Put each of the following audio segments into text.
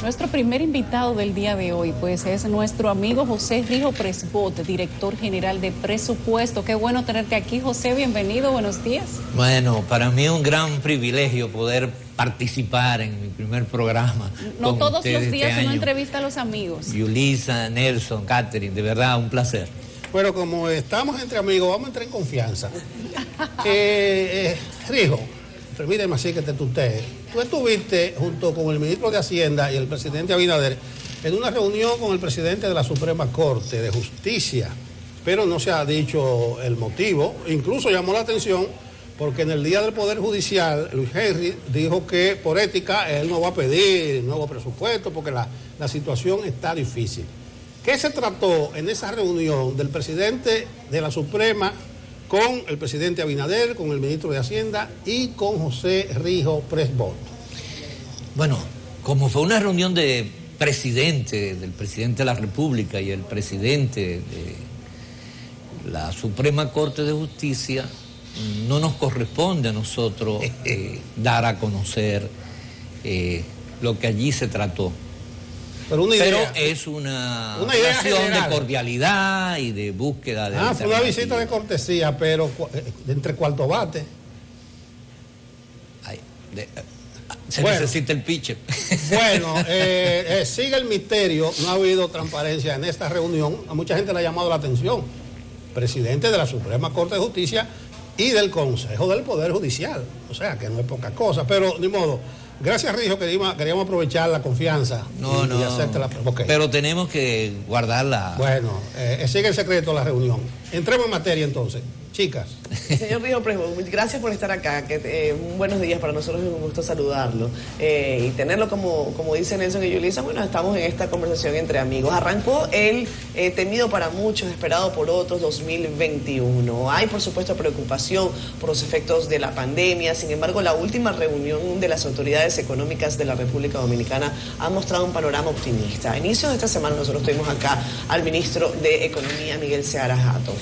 Nuestro primer invitado del día de hoy, pues, es nuestro amigo José Rijo Presbot, director general de presupuesto. Qué bueno tenerte aquí, José. Bienvenido, buenos días. Bueno, para mí es un gran privilegio poder participar en mi primer programa. No todos los días uno entrevista a los amigos. Yulisa, Nelson, Catherine, de verdad, un placer. Bueno, como estamos entre amigos, vamos a entrar en confianza. Rijo, permíteme así que te tutee. Tú estuviste junto con el ministro de Hacienda y el presidente Abinader en una reunión con el presidente de la Suprema Corte de Justicia, pero no se ha dicho el motivo. Incluso llamó la atención porque en el Día del Poder Judicial, Luis Henry dijo que por ética él no va a pedir nuevo presupuesto porque la situación está difícil. ¿Qué se trató en esa reunión del presidente de la Suprema con el presidente Abinader, con el ministro de Hacienda y con José Rijo Presbot? Bueno, como fue una reunión del presidente de la República y el presidente de la Suprema Corte de Justicia, no nos corresponde a nosotros dar a conocer lo que allí se trató. Pero es una relación de cordialidad y de búsqueda de fue una visita de cortesía, pero entre cuarto bate. Necesita el pitcher. Bueno, sigue el misterio, no ha habido transparencia en esta reunión. A mucha gente le ha llamado la atención. Presidente de la Suprema Corte de Justicia y del Consejo del Poder Judicial. O sea, que no es poca cosa, pero ni modo. Gracias, Rijo, queríamos aprovechar la confianza y hacerte la pregunta. Okay. Pero tenemos que guardarla. Bueno, sigue el secreto de la reunión. Entremos en materia entonces. Chicas. Señor Rijo Presbot, gracias por estar acá. Buenos días, para nosotros es un gusto saludarlo. Y tenerlo, como dice Nelson y Yulisa, bueno, estamos en esta conversación entre amigos. Arrancó el temido para muchos, esperado por otros, 2021. Hay, por supuesto, preocupación por los efectos de la pandemia. Sin embargo, la última reunión de las autoridades económicas de la República Dominicana ha mostrado un panorama optimista. A inicios de esta semana nosotros tuvimos acá al ministro de Economía, Miguel Seara Hatton.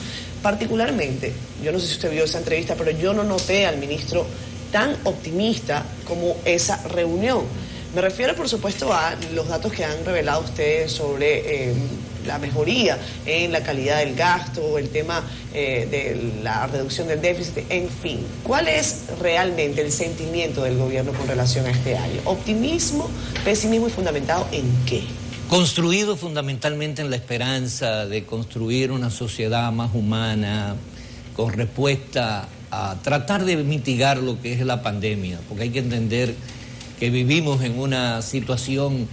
Particularmente, yo no sé si usted vio esa entrevista, pero yo no noté al ministro tan optimista como esa reunión. Me refiero, por supuesto, a los datos que han revelado ustedes sobre la mejoría en la calidad del gasto, el tema de la reducción del déficit, en fin. ¿Cuál es realmente el sentimiento del gobierno con relación a este año? ¿Optimismo, pesimismo y fundamentado en qué? Construido fundamentalmente en la esperanza de construir una sociedad más humana, con respuesta a tratar de mitigar lo que es la pandemia, porque hay que entender que vivimos en una situación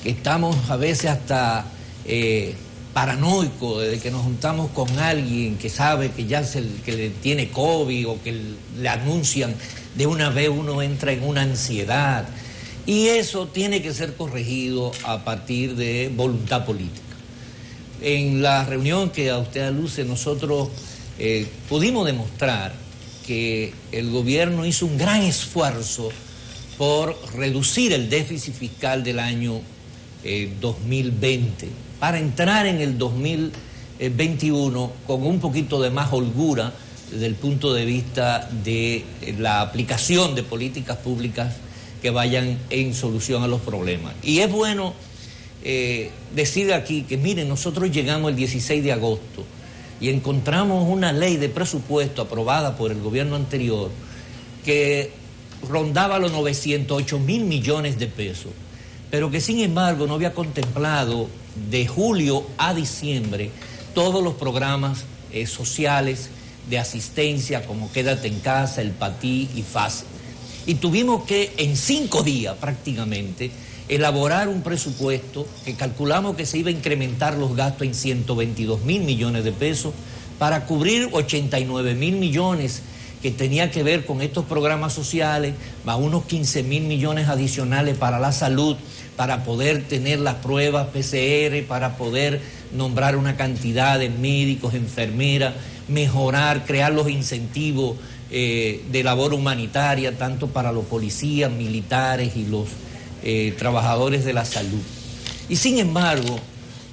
que estamos a veces hasta paranoicos, desde que nos juntamos con alguien que sabe que ya que le tiene COVID o que le anuncian, de una vez uno entra en una ansiedad. Y eso tiene que ser corregido a partir de voluntad política. En la reunión que a usted aluce, nosotros pudimos demostrar que el gobierno hizo un gran esfuerzo por reducir el déficit fiscal del año 2020, para entrar en el 2021 con un poquito de más holgura desde el punto de vista de la aplicación de políticas públicas que vayan en solución a los problemas. Y es bueno decir aquí que, miren, nosotros llegamos el 16 de agosto y encontramos una ley de presupuesto aprobada por el gobierno anterior que rondaba los 908 mil millones de pesos, pero que sin embargo no había contemplado de julio a diciembre todos los programas sociales de asistencia como Quédate en Casa, el PATI y FASE. Y tuvimos que, en 5 días prácticamente, elaborar un presupuesto que calculamos que se iba a incrementar los gastos en 122 mil millones de pesos para cubrir 89 mil millones que tenía que ver con estos programas sociales, más unos 15 mil millones adicionales para la salud, para poder tener las pruebas PCR, para poder nombrar una cantidad de médicos, enfermeras, mejorar, crear los incentivos de labor humanitaria, tanto para los policías, militares y los trabajadores de la salud. Y sin embargo,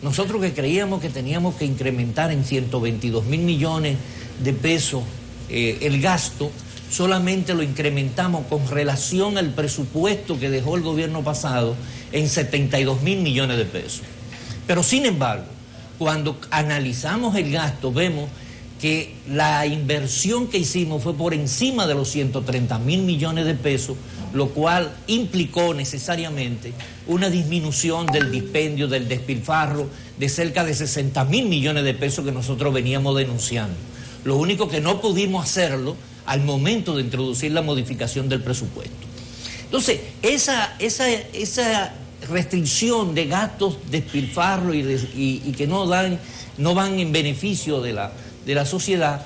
nosotros que creíamos que teníamos que incrementar en 122 mil millones de pesos el gasto, solamente lo incrementamos con relación al presupuesto que dejó el gobierno pasado en 72 mil millones de pesos. Pero sin embargo, cuando analizamos el gasto, vemos que la inversión que hicimos fue por encima de los 130 mil millones de pesos, lo cual implicó necesariamente una disminución del dispendio, del despilfarro de cerca de 60 mil millones de pesos que nosotros veníamos denunciando. Lo único que no pudimos hacerlo al momento de introducir la modificación del presupuesto. Entonces, esa restricción de gastos, despilfarro y que no van en beneficio de la sociedad,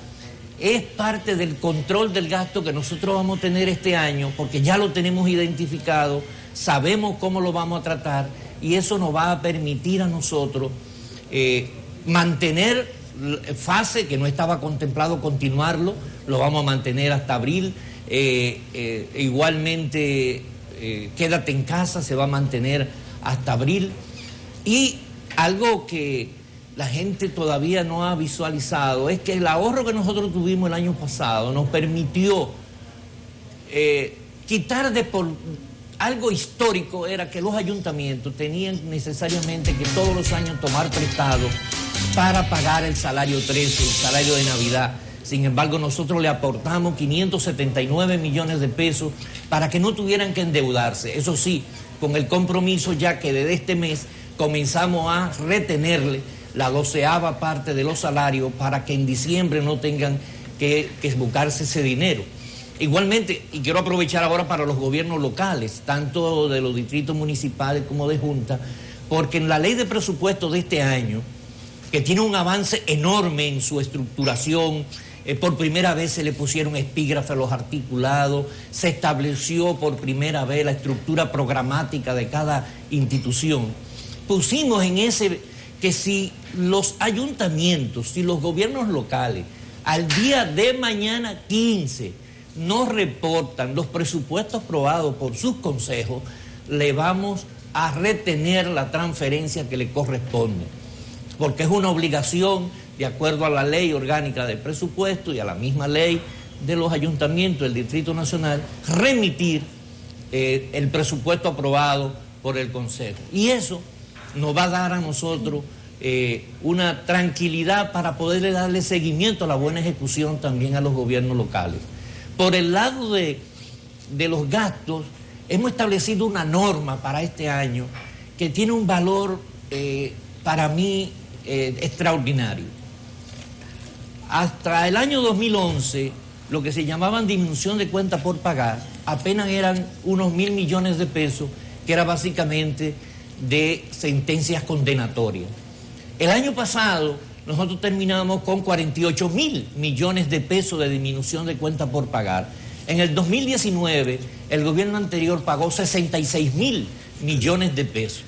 es parte del control del gasto que nosotros vamos a tener este año, porque ya lo tenemos identificado, sabemos cómo lo vamos a tratar, y eso nos va a permitir a nosotros mantener fase que no estaba contemplado continuarlo, lo vamos a mantener hasta abril. Igualmente, quédate en casa se va a mantener hasta abril. Y algo que la gente todavía no ha visualizado es que el ahorro que nosotros tuvimos el año pasado nos permitió quitar de por... Algo histórico era que los ayuntamientos tenían necesariamente que todos los años tomar prestado para pagar el salario 13, el salario de Navidad. Sin embargo, nosotros le aportamos 579 millones de pesos para que no tuvieran que endeudarse. Eso sí, con el compromiso ya que desde este mes comenzamos a retenerle la 12ª parte de los salarios para que en diciembre no tengan que buscarse ese dinero. Igualmente, y quiero aprovechar ahora para los gobiernos locales, tanto de los distritos municipales como de junta, porque en la ley de presupuesto de este año, que tiene un avance enorme en su estructuración, por primera vez se le pusieron epígrafes a los articulados, se estableció por primera vez la estructura programática de cada institución. Pusimos en ese que si los ayuntamientos, si los gobiernos locales, al día de mañana 15, no reportan los presupuestos aprobados por sus consejos, le vamos a retener la transferencia que le corresponde, porque es una obligación de acuerdo a la ley orgánica del presupuesto y a la misma ley de los ayuntamientos del Distrito Nacional, remitir el presupuesto aprobado por el Consejo. Y eso nos va a dar a nosotros una tranquilidad para poderle darle seguimiento a la buena ejecución también a los gobiernos locales. Por el lado de los gastos, hemos establecido una norma para este año que tiene un valor para mí extraordinario. Hasta el año 2011, lo que se llamaban disminución de cuenta por pagar, apenas eran unos 1.000 millones de pesos, que era básicamente de sentencias condenatorias. El año pasado, nosotros terminamos con 48.000 millones de pesos de disminución de cuenta por pagar. En el 2019, el gobierno anterior pagó 66.000 millones de pesos.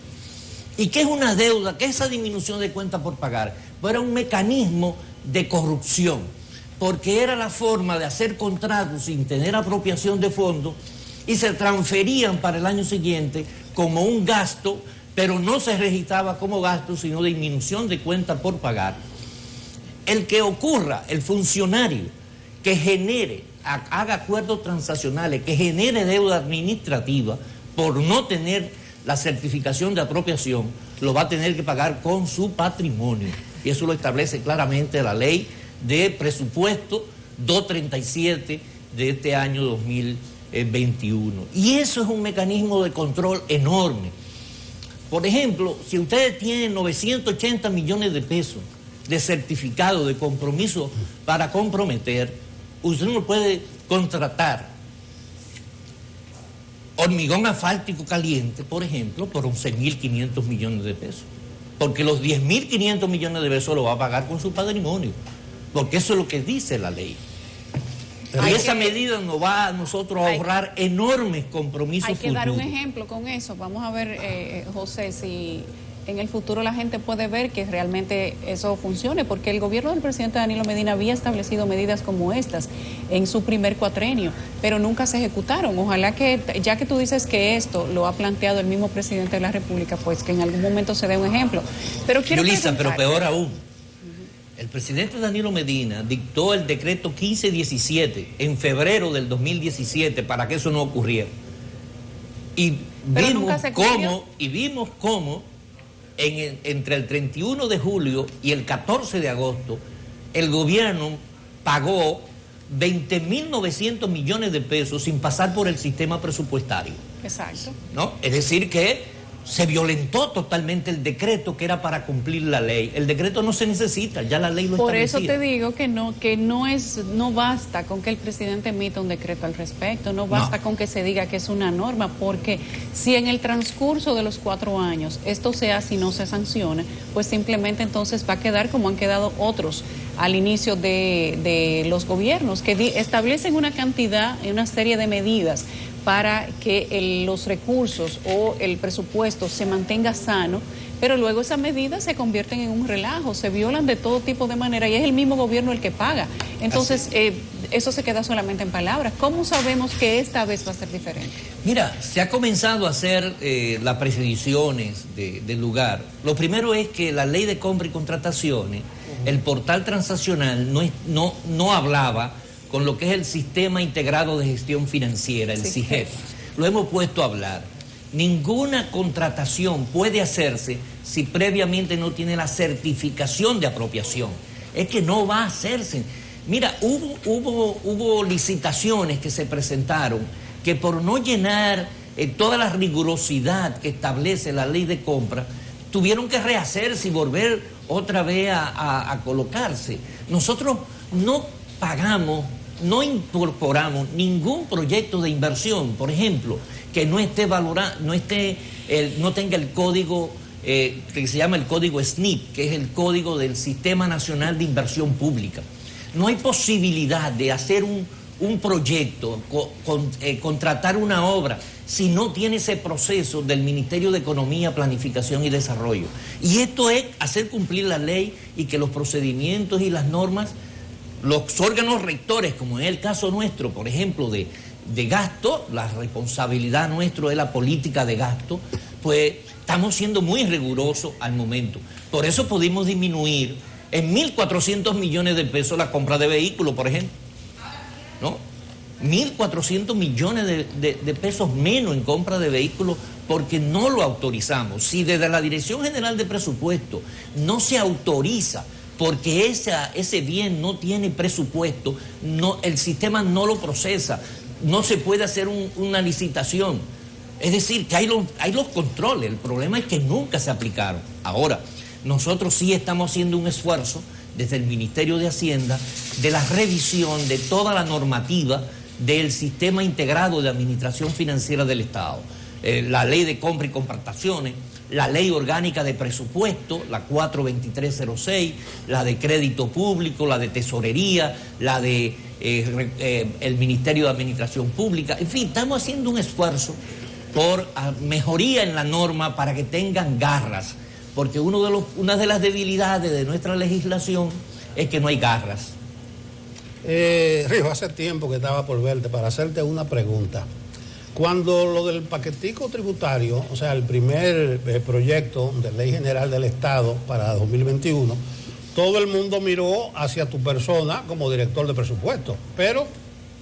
¿Y qué es una deuda? ¿Qué es esa disminución de cuenta por pagar? Pues era un mecanismo de corrupción, porque era la forma de hacer contratos sin tener apropiación de fondos y se transferían para el año siguiente como un gasto, pero no se registraba como gasto, sino disminución de cuenta por pagar. El que ocurra, el funcionario que genere, haga acuerdos transaccionales, que genere deuda administrativa por no tener la certificación de apropiación, lo va a tener que pagar con su patrimonio. Y eso lo establece claramente la ley de presupuesto 237 de este año 2021. Y eso es un mecanismo de control enorme. Por ejemplo, si ustedes tienen 980 millones de pesos de certificado de compromiso para comprometer, usted no puede contratar hormigón asfáltico caliente, por ejemplo, por 11.500 millones de pesos. Porque los 10.500 millones de pesos lo va a pagar con su patrimonio. Porque eso es lo que dice la ley. Y esa medida nos va a nosotros a ahorrar enormes compromisos futuros. Hay que dar un ejemplo con eso. Vamos a ver, José, si en el futuro la gente puede ver que realmente eso funcione, porque el gobierno del presidente Danilo Medina había establecido medidas como estas en su primer cuatrenio, pero nunca se ejecutaron. Ojalá que, ya que tú dices que esto lo ha planteado el mismo presidente de la República, pues que en algún momento se dé un ejemplo. Pero quiero Yulisa, pero peor aún, el presidente Danilo Medina dictó el decreto 1517 en febrero del 2017 para que eso no ocurriera. Y Pero vimos nunca se cumplió. vimos cómo entre el 31 de julio y el 14 de agosto el gobierno pagó 20.900 millones de pesos sin pasar por el sistema presupuestario. Exacto. ¿No? Es decir que se violentó totalmente el decreto que era para cumplir la ley. El decreto no se necesita, ya la ley lo Por establecía. eso te digo que no basta con que el presidente emita un decreto al respecto, no basta con que se diga que es una norma, porque si en el transcurso de los 4 años esto se hace y no se sanciona, pues simplemente entonces va a quedar como han quedado otros al inicio de los gobiernos, que establecen una cantidad, una serie de medidas para que los recursos o el presupuesto se mantenga sano, pero luego esas medidas se convierten en un relajo, se violan de todo tipo de manera y es el mismo gobierno el que paga. Entonces, eso se queda solamente en palabras. ¿Cómo sabemos que esta vez va a ser diferente? Mira, se ha comenzado a hacer las predicciones del lugar. Lo primero es que la ley de compra y contrataciones, el portal transaccional no hablaba con lo que es el Sistema Integrado de Gestión Financiera, el SIGEF. Lo hemos puesto a hablar. Ninguna contratación puede hacerse si previamente no tiene la certificación de apropiación. Es que no va a hacerse. Mira, hubo licitaciones que se presentaron que por no llenar toda la rigurosidad que establece la ley de compra, tuvieron que rehacerse y volver otra vez a colocarse. Nosotros no pagamos, no incorporamos ningún proyecto de inversión, por ejemplo, que no esté valorado, no tenga el código que se llama el código SNIP, que es el código del Sistema Nacional de Inversión Pública. No hay posibilidad de hacer un proyecto, contratar una obra, si no tiene ese proceso del Ministerio de Economía, Planificación y Desarrollo. Y esto es hacer cumplir la ley y que los procedimientos y las normas, los órganos rectores, como en el caso nuestro, por ejemplo, de gasto, la responsabilidad nuestra es la política de gasto, pues estamos siendo muy rigurosos al momento. Por eso pudimos disminuir en 1.400 millones de pesos la compra de vehículos, por ejemplo. ¿No? 1.400 millones de pesos menos en compra de vehículos porque no lo autorizamos. Si desde la Dirección General de Presupuesto no se autoriza porque ese bien no tiene presupuesto, el sistema no lo procesa, no se puede hacer una licitación. Es decir, que hay los controles, el problema es que nunca se aplicaron. Ahora, nosotros sí estamos haciendo un esfuerzo desde el Ministerio de Hacienda de la revisión de toda la normativa del Sistema Integrado de Administración Financiera del Estado. La Ley de Compra y Contrataciones, la Ley Orgánica de Presupuesto, la 42306, la de Crédito Público, la de Tesorería, la de el Ministerio de Administración Pública. En fin, estamos haciendo un esfuerzo por mejoría en la norma para que tengan garras, porque una de las debilidades de nuestra legislación es que no hay garras. Rijo, hace tiempo que estaba por verte para hacerte una pregunta. Cuando lo del paquetico tributario, o sea, el primer proyecto de ley general del Estado para 2021, todo el mundo miró hacia tu persona como director de presupuesto, pero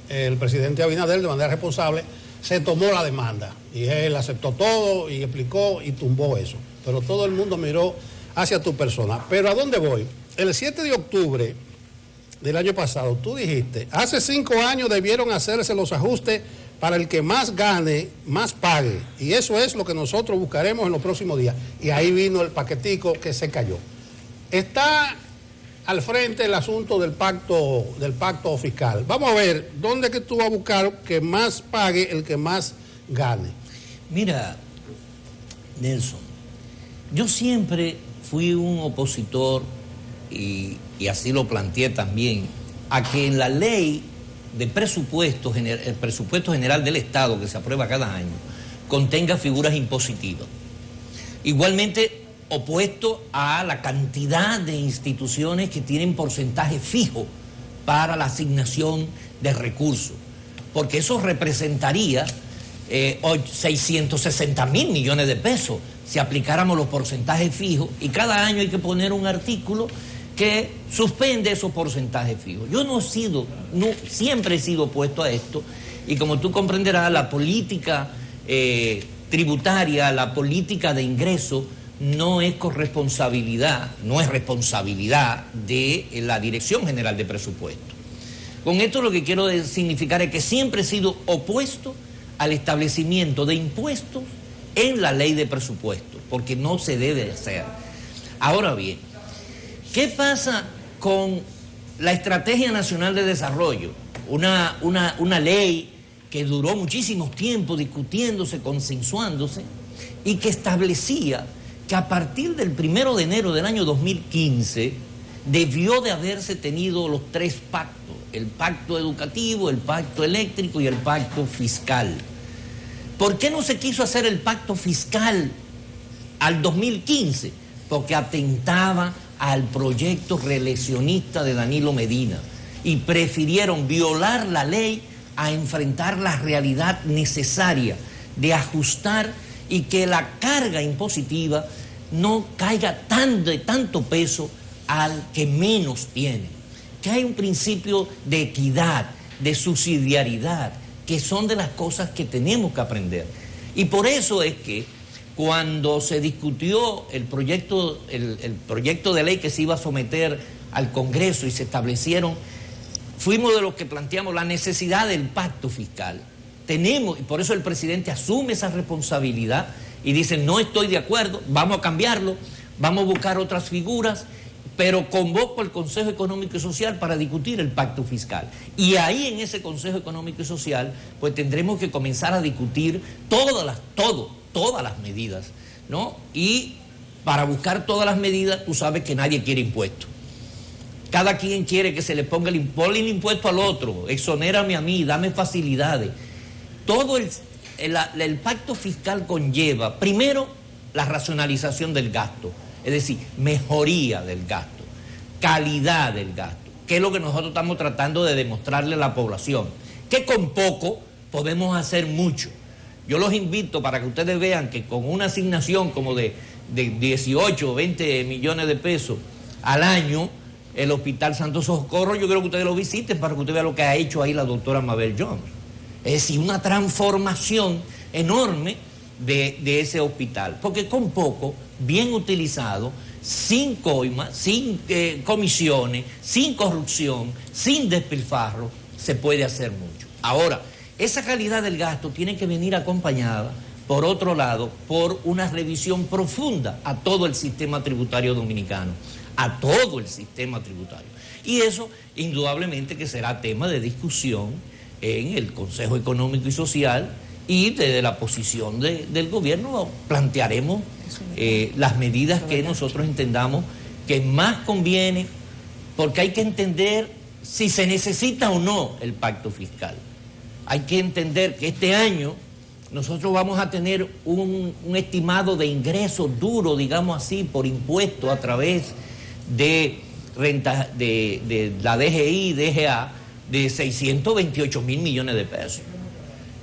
el presidente Abinader, de manera responsable, se tomó la demanda y él aceptó todo y explicó y tumbó eso. Pero todo el mundo miró hacia tu persona. Pero ¿a dónde voy? El 7 de octubre del año pasado, tú dijiste, hace 5 años debieron hacerse los ajustes para el que más gane, más pague. Y eso es lo que nosotros buscaremos en los próximos días. Y ahí vino el paquetico que se cayó. Está al frente el asunto del pacto fiscal. Vamos a ver, ¿dónde es que tú vas a buscar que más pague el que más gane? Mira, Nelson, yo siempre fui un opositor, y así lo planteé también, a que en la ley de presupuesto, el presupuesto general del Estado que se aprueba cada año, contenga figuras impositivas. Igualmente opuesto a la cantidad de instituciones que tienen porcentaje fijo para la asignación de recursos, porque eso representaría 660 mil millones de pesos si aplicáramos los porcentajes fijos, y cada año hay que poner un artículo que suspende esos porcentajes fijos. Yo siempre he sido opuesto a esto, y como tú comprenderás, la política tributaria, la política de ingreso, no es responsabilidad de la Dirección General de Presupuestos. Con esto lo que quiero significar es que siempre he sido opuesto al establecimiento de impuestos en la ley de presupuestos, porque no se debe hacer. Ahora bien, ¿qué pasa con la Estrategia Nacional de Desarrollo? Una ley que duró muchísimo tiempo discutiéndose, consensuándose, y que establecía que a partir del 1 de enero del año 2015 debió de haberse tenido los 3 pactos: el pacto educativo, el pacto eléctrico y el pacto fiscal. ¿Por qué no se quiso hacer el pacto fiscal al 2015? Porque atentaba al proyecto reeleccionista de Danilo Medina y prefirieron violar la ley a enfrentar la realidad necesaria de ajustar y que la carga impositiva no caiga de tanto peso al que menos tiene. Que hay un principio de equidad, de subsidiariedad, que son de las cosas que tenemos que aprender. Y por eso es que cuando se discutió el proyecto de ley que se iba a someter al Congreso y se establecieron, fuimos de los que planteamos la necesidad del pacto fiscal. Y por eso el presidente asume esa responsabilidad y dice: no estoy de acuerdo, vamos a cambiarlo, vamos a buscar otras figuras, pero convoco al Consejo Económico y Social para discutir el pacto fiscal. Y ahí en ese Consejo Económico y Social pues tendremos que comenzar a discutir todas las medidas, ¿no? Y para buscar todas las medidas, tú sabes que nadie quiere impuestos. Cada quien quiere que se le ponga el impuesto al otro, exonérame a mí, dame facilidades. Todo el pacto fiscal conlleva, primero, la racionalización del gasto, es decir, mejoría del gasto, calidad del gasto, que es lo que nosotros estamos tratando de demostrarle a la población, que con poco podemos hacer mucho. Yo los invito para que ustedes vean que con una asignación como de 18 o 20 millones de pesos al año, el Hospital Santo Socorro, yo creo que ustedes lo visiten para que ustedes vean lo que ha hecho ahí la doctora Mabel Jones. Es decir, una transformación enorme de ese hospital, porque con poco, bien utilizado, sin coimas, sin comisiones, sin corrupción, sin despilfarro, se puede hacer mucho. Ahora, esa calidad del gasto tiene que venir acompañada, por otro lado, por una revisión profunda a todo el sistema tributario dominicano, a todo el sistema tributario. Y eso, indudablemente, que será tema de discusión en el Consejo Económico y Social, y desde la posición del gobierno plantearemos las medidas que nosotros entendamos que más conviene, porque hay que entender si se necesita o no el pacto fiscal. Hay que entender que este año nosotros vamos a tener un estimado de ingresos duro, digamos así, por impuestos a través de renta de la DGI y DGA, de 628 mil millones de pesos.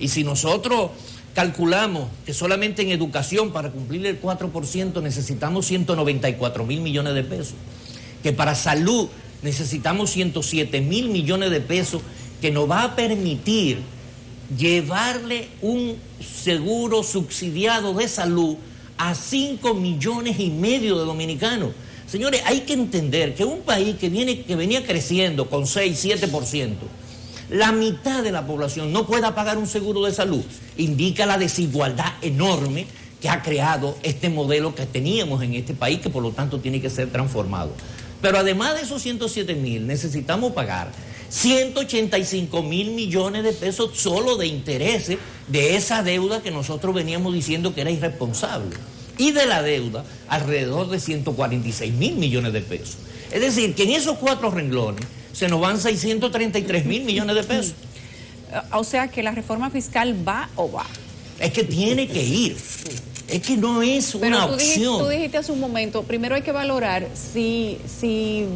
Y si nosotros calculamos que solamente en educación, para cumplir el 4%, necesitamos 194 mil millones de pesos, que para salud necesitamos 107 mil millones de pesos, que nos va a permitir llevarle un seguro subsidiado de salud a 5,5 millones de dominicanos. Señores, hay que entender que un país que venía creciendo con 6-7%, la mitad de la población no pueda pagar un seguro de salud, indica la desigualdad enorme que ha creado este modelo que teníamos en este país, que por lo tanto tiene que ser transformado. Pero además de esos 107 mil, necesitamos pagar 185 mil millones de pesos solo de intereses de esa deuda que nosotros veníamos diciendo que era irresponsable. Y de la deuda, alrededor de 146 mil millones de pesos. Es decir, que en esos 4 renglones se nos van 633 mil millones de pesos. O sea que la reforma fiscal va o va. Es que tiene que ir. Es que no es una opción. Tú dijiste hace un momento, primero hay que valorar si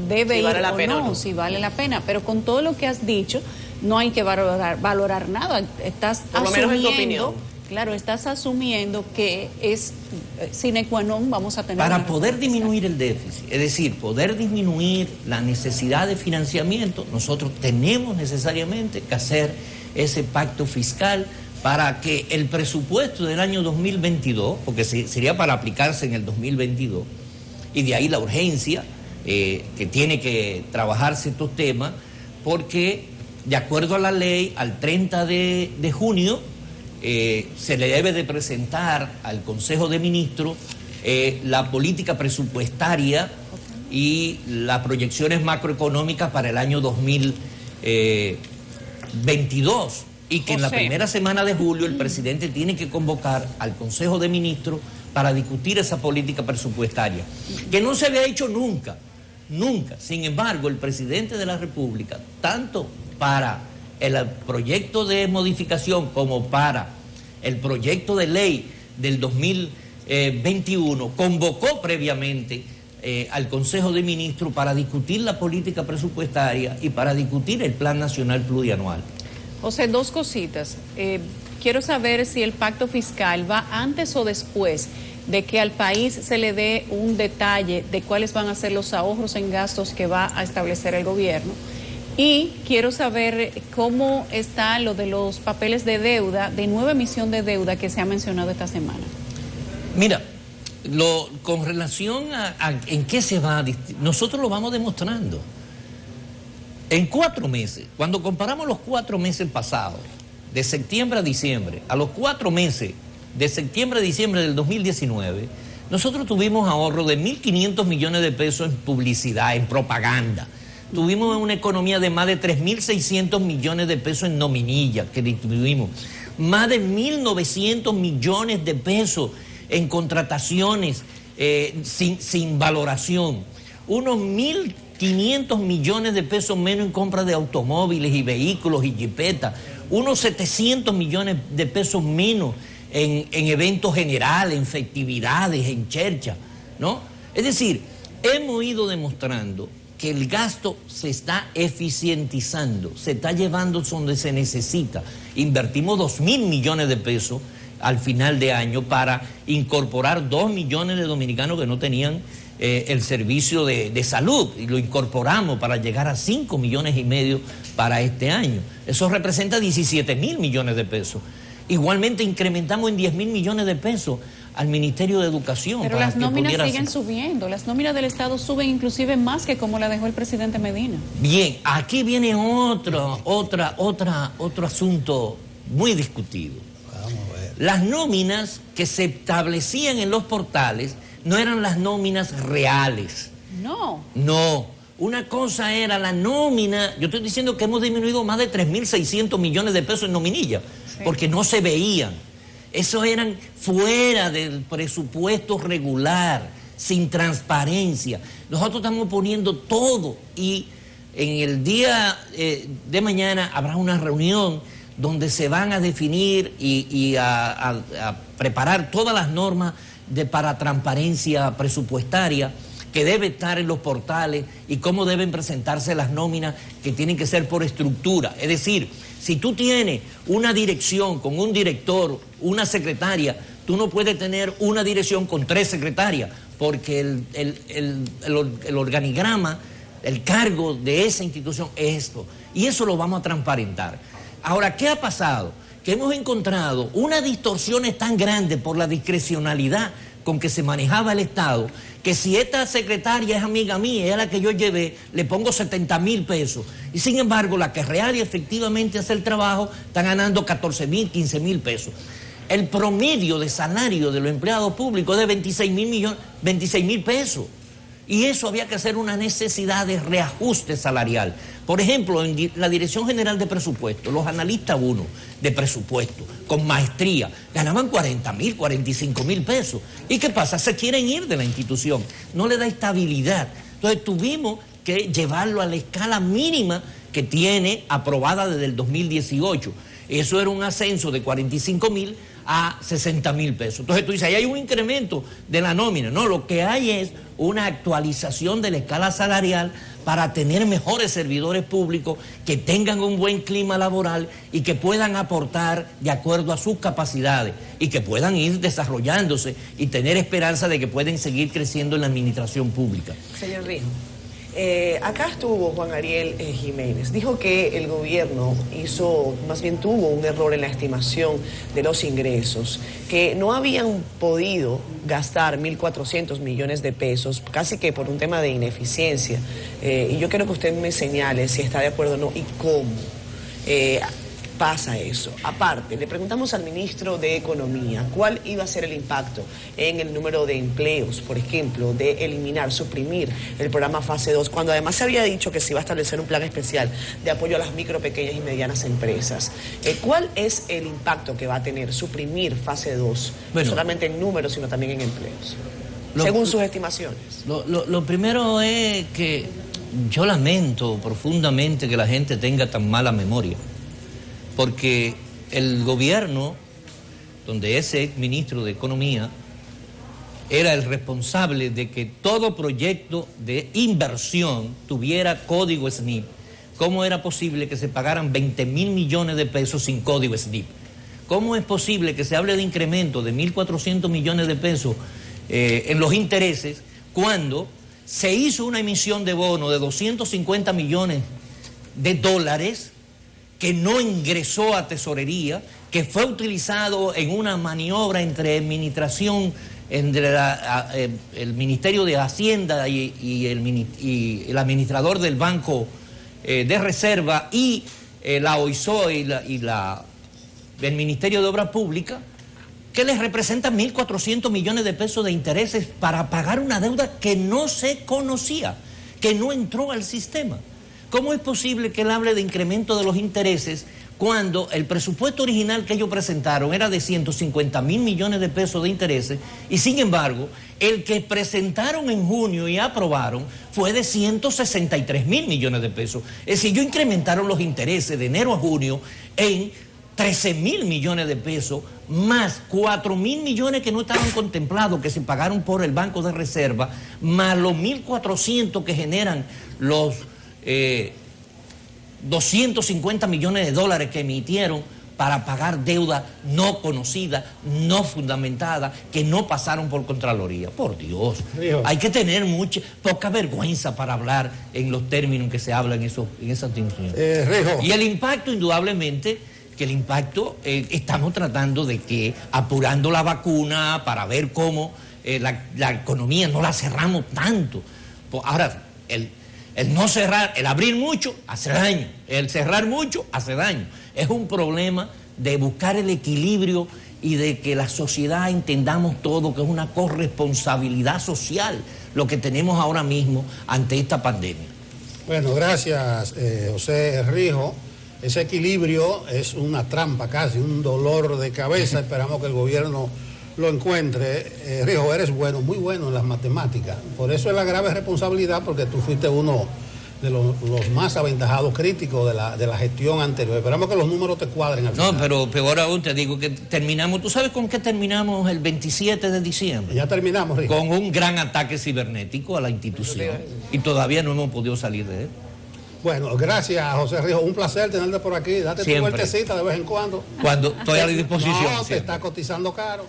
debe ir vale la o pena no, o no, si vale la pena. Pero con todo lo que has dicho, no hay que valorar nada. Estás por lo menos en tu opinión. Claro, estás asumiendo que es sine qua non, vamos a tener... Para poder disminuir el déficit, es decir, poder disminuir la necesidad de financiamiento, nosotros tenemos necesariamente que hacer ese pacto fiscal para que el presupuesto del año 2022, porque sería para aplicarse en el 2022, y de ahí la urgencia que tiene que trabajarse estos temas, porque de acuerdo a la ley, al 30 de junio se le debe de presentar al Consejo de Ministros la política presupuestaria y las proyecciones macroeconómicas para el año 2022. Y que en la primera semana de julio el presidente tiene que convocar al Consejo de Ministros para discutir esa política presupuestaria, que no se había hecho nunca, nunca. Sin embargo, el presidente de la República, tanto para el proyecto de modificación como para el proyecto de ley del 2021, convocó previamente al Consejo de Ministros para discutir la política presupuestaria y para discutir el Plan Nacional Plurianual. José, dos cositas. Quiero saber si el pacto fiscal va antes o después de que al país se le dé un detalle de cuáles van a ser los ahorros en gastos que va a establecer el gobierno. Y quiero saber cómo está lo de los papeles de deuda, de nueva emisión de deuda que se ha mencionado esta semana. Mira, con relación a en qué se va, nosotros lo vamos demostrando. En 4 meses, cuando comparamos los 4 meses pasados, de septiembre a diciembre, a los 4 meses de septiembre a diciembre del 2019, nosotros tuvimos ahorro de 1.500 millones de pesos en publicidad, en propaganda. Tuvimos una economía de más de 3.600 millones de pesos en nominilla que distribuimos. Más de 1.900 millones de pesos en contrataciones sin valoración. Unos 1.500 millones de pesos menos en compra de automóviles y vehículos y jipetas. Unos 700 millones de pesos menos en eventos generales, en festividades, en cherchas, ¿no? Es decir, hemos ido demostrando que el gasto se está eficientizando, se está llevando donde se necesita. Invertimos 2.000 millones de pesos al final de año para incorporar 2 millones de dominicanos que no tenían el servicio de salud, y lo incorporamos para llegar a 5,5 millones para este año. Eso representa 17.000 millones de pesos. Igualmente incrementamos en 10.000 millones de pesos al Ministerio de Educación. Pero las nóminas siguen subiendo, las nóminas del Estado suben inclusive más que como la dejó el presidente Medina. Bien, aquí viene otro asunto muy discutido. Vamos a ver. Las nóminas que se establecían en los portales no eran las nóminas reales. No. No. Una cosa era la nómina. Yo estoy diciendo que hemos disminuido más de 3.600 millones de pesos en nominilla, sí, porque no se veían. Eso eran fuera del presupuesto regular, sin transparencia. Nosotros estamos poniendo todo, y en el día de mañana habrá una reunión donde se van a definir y a preparar todas las normas para transparencia presupuestaria que debe estar en los portales, y cómo deben presentarse las nóminas, que tienen que ser por estructura. Es decir, si tú tienes una dirección con un director, una secretaria, tú no puedes tener una dirección con 3 secretarias, porque el organigrama, el cargo de esa institución es esto. Y eso lo vamos a transparentar. Ahora, ¿qué ha pasado? Que hemos encontrado unas distorsiones tan grandes por la discrecionalidad con que se manejaba el Estado, que si esta secretaria es amiga mía, es la que yo llevé, le pongo 70.000 pesos. Y sin embargo, la que real y efectivamente hace el trabajo está ganando 14.000, 15.000 pesos. El promedio de salario de los empleados públicos es de 26.000 pesos. Y eso había que hacer una necesidad de reajuste salarial. Por ejemplo, en la Dirección General de Presupuesto, los analistas 1 de presupuesto, con maestría, ganaban 40.000, 45.000 pesos. ¿Y qué pasa? Se quieren ir de la institución, no le da estabilidad. Entonces tuvimos que llevarlo a la escala mínima que tiene aprobada desde el 2018. Eso era un ascenso de 45.000 a 60.000 pesos. Entonces tú dices, ahí hay un incremento de la nómina. No, lo que hay es una actualización de la escala salarial para tener mejores servidores públicos que tengan un buen clima laboral y que puedan aportar de acuerdo a sus capacidades y que puedan ir desarrollándose y tener esperanza de que pueden seguir creciendo en la administración pública. Señor Rijo. Acá estuvo Juan Ariel Jiménez. Dijo que el gobierno tuvo un error en la estimación de los ingresos, que no habían podido gastar 1.400 millones de pesos, casi que por un tema de ineficiencia. Y yo quiero que usted me señale si está de acuerdo o no y cómo pasa eso. Aparte, le preguntamos al ministro de Economía cuál iba a ser el impacto en el número de empleos, por ejemplo, de suprimir el programa Fase 2, cuando además se había dicho que se iba a establecer un plan especial de apoyo a las micro, pequeñas y medianas empresas. ¿Cuál es el impacto que va a tener suprimir Fase 2, no solamente en números, sino también en empleos, según sus estimaciones? Lo primero es que yo lamento profundamente que la gente tenga tan mala memoria, porque el gobierno, donde ese ministro de Economía era el responsable de que todo proyecto de inversión tuviera código SNIP, ¿cómo era posible que se pagaran 20.000 millones de pesos sin código SNIP? ¿Cómo es posible que se hable de incremento de 1.400 millones de pesos en los intereses cuando se hizo una emisión de bono de 250 millones de dólares que no ingresó a tesorería, que fue utilizado en una maniobra entre administración, entre el Ministerio de Hacienda y el administrador del Banco de Reserva y la OISOE y el Ministerio de Obras Públicas, que les representa 1.400 millones de pesos de intereses para pagar una deuda que no se conocía, que no entró al sistema. ¿Cómo es posible que él hable de incremento de los intereses cuando el presupuesto original que ellos presentaron era de 150.000 millones de pesos de intereses y sin embargo el que presentaron en junio y aprobaron fue de 163.000 millones de pesos? Es decir, ellos incrementaron los intereses de enero a junio en 13.000 millones de pesos, más 4.000 millones que no estaban contemplados, que se pagaron por el Banco de Reserva, más los 1.400 que generan los 250 millones de dólares que emitieron para pagar deuda no conocida, no fundamentada, que no pasaron por Contraloría. Por Dios, hay que tener poca vergüenza para hablar en los términos que se hablan en esas discusiones. Y el impacto, indudablemente, que el impacto estamos tratando de que, apurando la vacuna para ver cómo la economía no la cerramos tanto. Ahora, el no cerrar, el abrir mucho hace daño, el cerrar mucho hace daño. Es un problema de buscar el equilibrio y de que la sociedad entendamos todo, que es una corresponsabilidad social lo que tenemos ahora mismo ante esta pandemia. Bueno, gracias, José Rijo. Ese equilibrio es una trampa casi, un dolor de cabeza. Esperamos que el gobierno lo encuentre. Rijo, eres bueno, muy bueno en las matemáticas. Por eso es la grave responsabilidad, porque tú fuiste uno de los más aventajados críticos de la gestión anterior. Esperamos que los números te cuadren al final. No, pero peor aún te digo que terminamos. ¿Tú sabes con qué terminamos el 27 de diciembre? Ya terminamos, Rijo. Con un gran ataque cibernético a la institución. Y todavía no hemos podido salir de él. Bueno, gracias, José Rijo. Un placer tenerte por aquí. Date tu vueltecita de vez en cuando. Cuando estoy a la disposición. No, te está cotizando caro.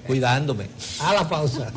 Cuidándome. A la pausa.